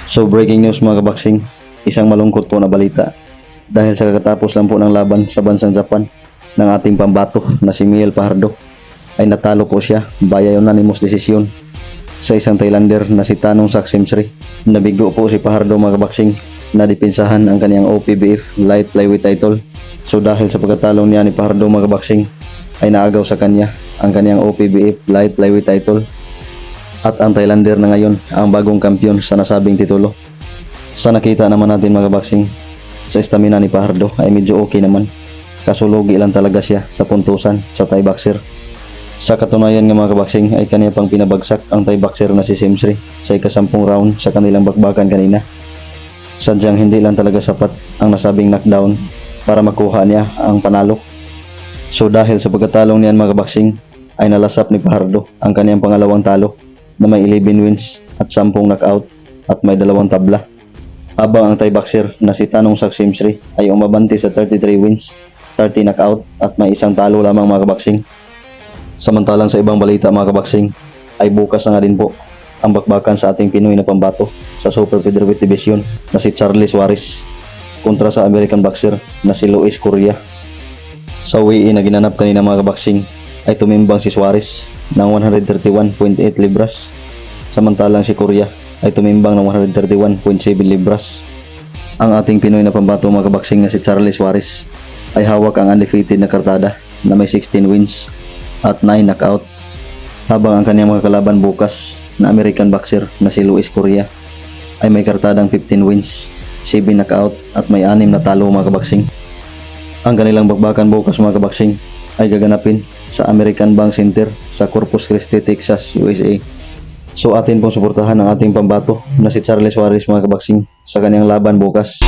So breaking news mga kabaksing, isang malungkot po na balita. Dahil sa kakatapos lang po ng laban sa bansang Japan ng ating pambato na si Miguel Fajardo, ay natalo po siya via unanimous decision sa isang Thailander na si Tanong Saksimsri. Nabigo po si Fajardo mga kabaksing na depensahan ang kaniyang OPBF light flyweight title. So dahil sa pagkatalo niya ni Fajardo mga kabaksing, ay naagaw sa kanya ang kaniyang OPBF light flyweight title. At ang Thailander na ngayon ang bagong kampiyon sa nasabing titulo. Sa nakita naman natin mga kabaksing, sa stamina ni Fajardo ay medyo okay naman. Kaso lugi lang talaga siya sa puntusan sa Thai boxer. Sa katunayan ng mga kabaksing ay kaniya pang pinabagsak ang Thai boxer na si Simsri sa ika-10 round sa kanilang bakbakan kanina. Sadyang hindi lang talaga sapat ang nasabing knockdown para makuha niya ang panalo. So dahil sa pagkatalong niyan mga kabaksing ay nalasap ni Fajardo ang kaniyang pangalawang talo na may 11 wins at 10 knockout at may 2 tabla. Habang ang Thai boxer na si Tanong Saksimsri ay umabanti sa 33 wins, 30 knockout at may 1 talo lamang mga kabaksing. Samantalang sa ibang balita mga kabaksing ay bukas na nga din po ang bakbakan sa ating Pinoy na pambato sa Super Featherweight Division na si Charlie Suarez kontra sa American boxer na si Luis Correa. Sa weigh-in na ginanap kanina mga kabaksing ay tumimbang si Suarez ng 131.8 libras, samantalang si Correa ay tumimbang ng 131.7 libras. Ang ating Pinoy na pambato mga kabaksing na si Charlie Suarez ay hawak ang undefeated na kartada na may 16 wins at 9 knockout, habang ang kanyang mga kalaban bukas na American boxer na si Luis Correa ay may kartadang 15 wins, 7 knockout at may 6 na talo mga kabaksing. Ang kanilang bakbakan bukas mga kabaksing ay gaganapin sa American Bank Center sa Corpus Christi, Texas, USA. So atin pong suportahan ang ating pambato na si Charlie Suarez mga kabaksing sa kanyang laban bukas.